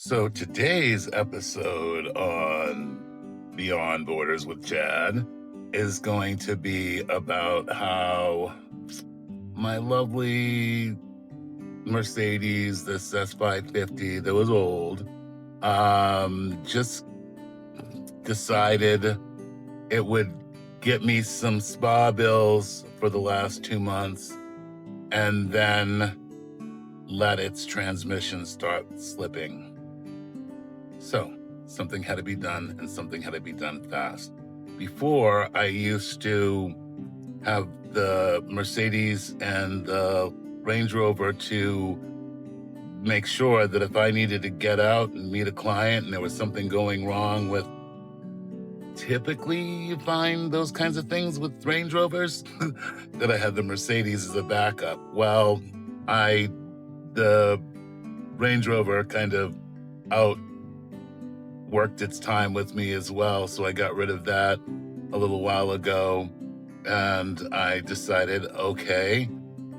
So today's episode on Beyond Borders with Chad is going to be about how my lovely Mercedes, this S550 that was old, just decided it would get me some spa bills for the last 2 months and then let its transmission start slipping. So something had to be done, and something had to be done fast. Before, I used to have the Mercedes and the Range Rover to make sure that if I needed to get out and meet a client and there was something going wrong with, typically you find those kinds of things with Range Rovers, that I had the Mercedes as a backup. Well, the Range Rover kind of outworked its time with me as well, so I got rid of that a little while ago, and I decided, okay,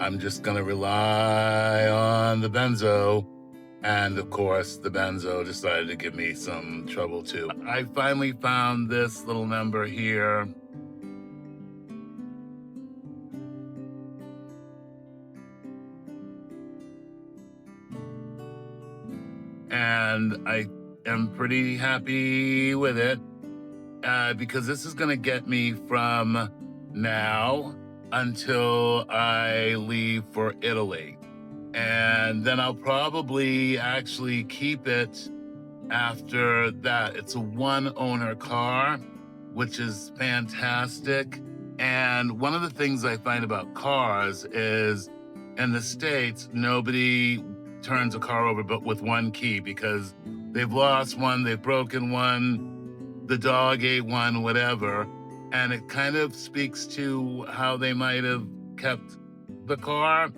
I'm just gonna rely on the Benzo. And of course, the Benzo decided to give me some trouble too. I finally found this little number here. And I am pretty happy with it because this is gonna get me from now until I leave for Italy. And then I'll probably actually keep it after that. It's a one-owner car, which is fantastic. And one of the things I find about cars is in the States, nobody turns a car over but with one key because they've lost one, they've broken one, the dog ate one, whatever. And it kind of speaks to how they might have kept the car.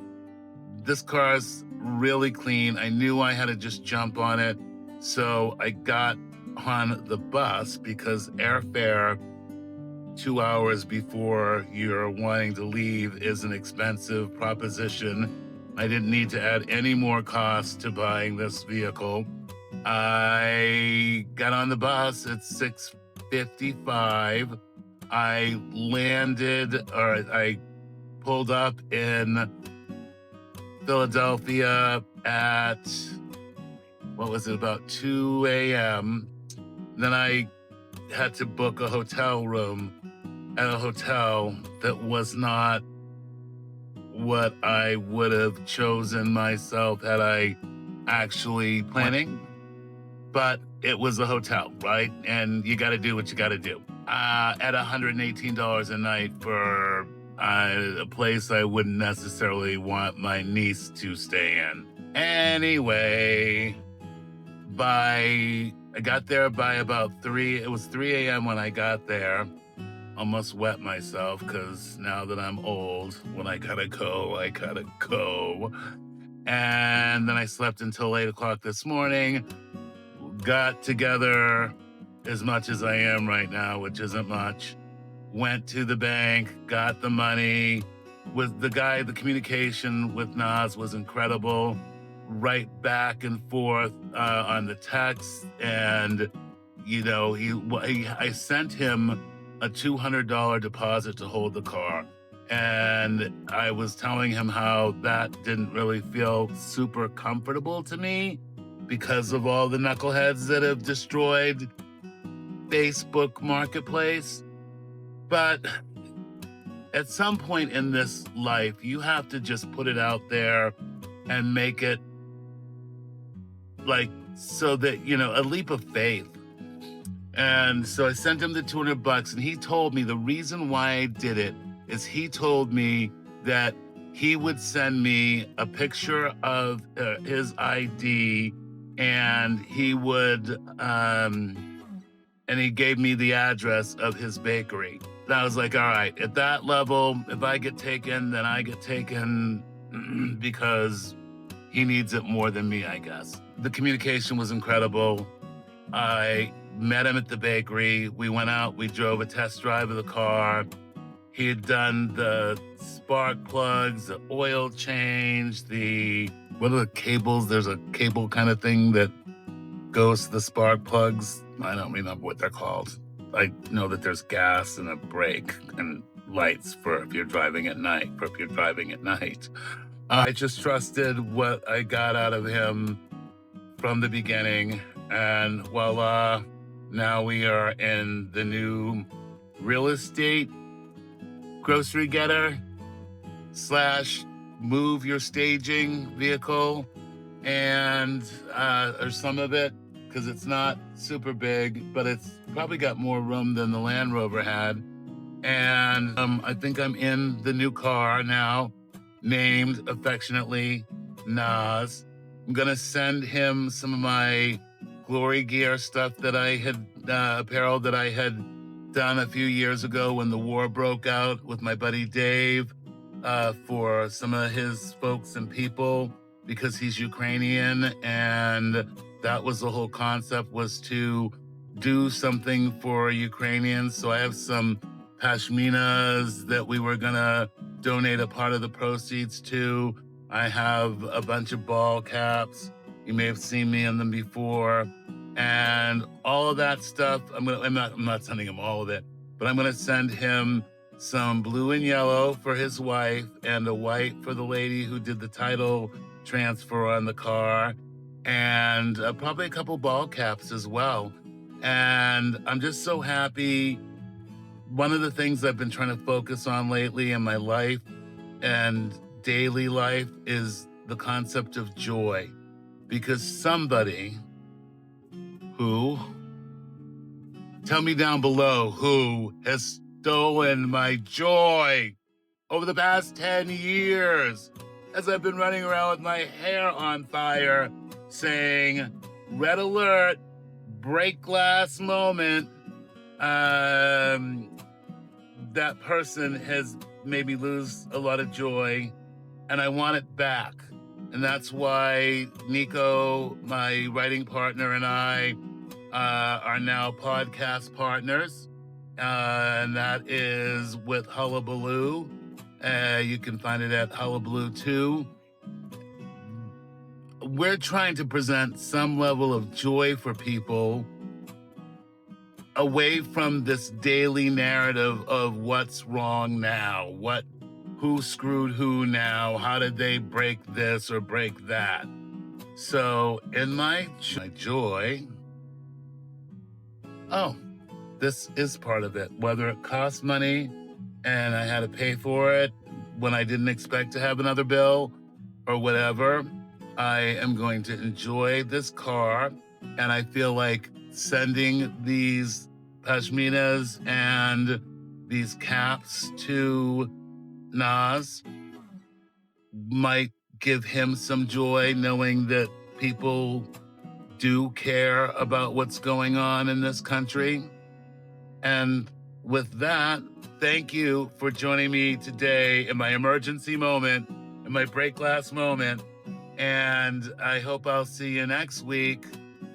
This car's really clean. I knew I had to just jump on it. So I got on the bus because airfare 2 hours before you're wanting to leave is an expensive proposition. I didn't need to add any more cost to buying this vehicle. I got on the bus at 6:55. I pulled up in Philadelphia at, about 2 a.m. Then I had to book a hotel room at a hotel that was not what I would have chosen myself had I actually planning. But it was a hotel, right? And you got to do what you got to do. At $118 a night for a place I wouldn't necessarily want my niece to stay in. Anyway, I got there by about 3. It was 3 a.m. when I got there. Almost wet myself because now that I'm old, when I gotta go, I gotta go. And then I slept until 8 o'clock this morning. Got together as much as I am right now, which isn't much. Went to the bank, got the money. With the guy, the communication with Nas was incredible. Right back and forth on the text, and I sent him a $200 deposit to hold the car, and I was telling him how that didn't really feel super comfortable to me because of all the knuckleheads that have destroyed Facebook Marketplace. But at some point in this life, you have to just put it out there and make it so that, a leap of faith. And so I sent him the $200, and he told me the reason why I did it is he told me that he would send me a picture of his ID, and he would, and he gave me the address of his bakery. And I was like, all right, at that level, if I get taken, then I get taken because he needs it more than me, I guess. The communication was incredible. I met him at the bakery. We went out, we drove a test drive of the car. He had done the spark plugs, the oil change, what are the cables? There's a cable kind of thing that goes to the spark plugs. I don't remember what they're called. I know that there's gas and a brake and lights for if you're driving at night, I just trusted what I got out of him from the beginning, and voila, now we are in the new real estate grocery getter / move your staging vehicle, and or some of it, because it's not super big, but it's probably got more room than the Land Rover had. And I think I'm in the new car now, named affectionately Nas. I'm gonna send him some of my glory gear stuff that I had, apparel that I had done a few years ago when the war broke out with my buddy Dave, for some of his folks and people, because he's Ukrainian, and that was the whole concept, was to do something for Ukrainians. So I have some pashminas that we were gonna donate a part of the proceeds to. I have a bunch of ball caps. You may have seen me in them before. And all of that stuff, I'm not sending him all of it, but I'm gonna send him some blue and yellow for his wife and a white for the lady who did the title transfer on the car, and probably a couple ball caps as well. And I'm just so happy. One of the things I've been trying to focus on lately in my life and daily life is the concept of joy, because somebody who, tell me down below, who has stolen my joy over the past 10 years as I've been running around with my hair on fire saying, red alert, break glass moment. That person has made me lose a lot of joy, and I want it back. And that's why Nico, my writing partner, and I are now podcast partners. And that is with Hullabaloo. You can find it at Hullabaloo 2. We're trying to present some level of joy for people away from this daily narrative of what's wrong now, who screwed who now, how did they break this or break that. So in my joy, this is part of it. Whether it costs money and I had to pay for it when I didn't expect to have another bill or whatever, I am going to enjoy this car. And I feel like sending these pashminas and these caps to Nas might give him some joy, knowing that people do care about what's going on in this country. And with that, thank you for joining me today in my emergency moment, in my break glass moment. And I hope I'll see you next week.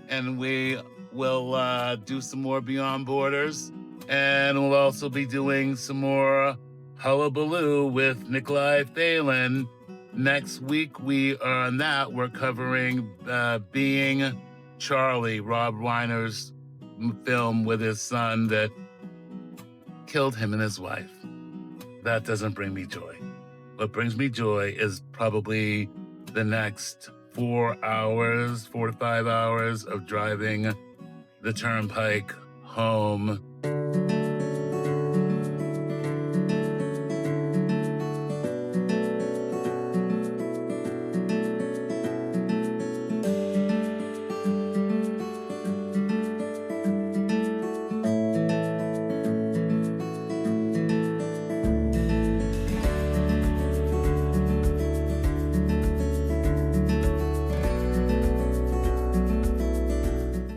And we will do some more Beyond Borders. And we'll also be doing some more Hullabaloo with Nikolai Phelan. Next week, we're covering Being Charlie, Rob Reiner's film with his son that killed him and his wife. That doesn't bring me joy. What brings me joy is probably the next 4 to 5 hours of driving the turnpike home.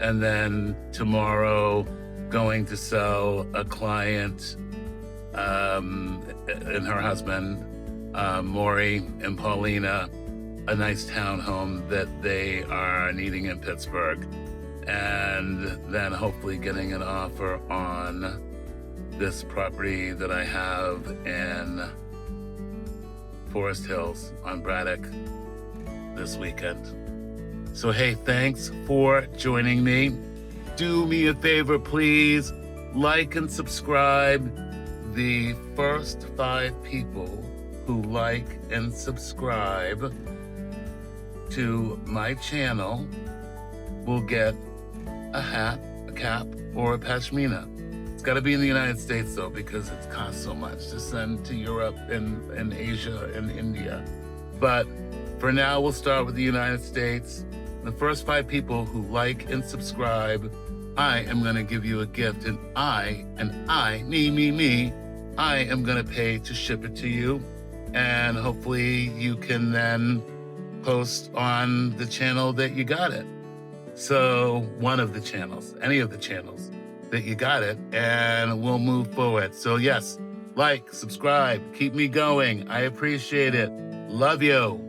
And then tomorrow, going to sell a client and her husband, Maury and Paulina, a nice townhome that they are needing in Pittsburgh. And then hopefully getting an offer on this property that I have in Forest Hills on Braddock this weekend. So, hey, thanks for joining me. Do me a favor, please. Like and subscribe. The first 5 people who like and subscribe to my channel will get a hat, a cap, or a pashmina. It's got to be in the United States, though, because it costs so much to send to Europe and Asia and India. But for now, we'll start with the United States. The first 5 people who like and subscribe, I am going to give you a gift, and I, me, I am going to pay to ship it to you. And hopefully you can then post on the channel that you got it. So one of the channels, any of the channels that you got it, and we'll move forward. So yes, like, subscribe, keep me going. I appreciate it. Love you.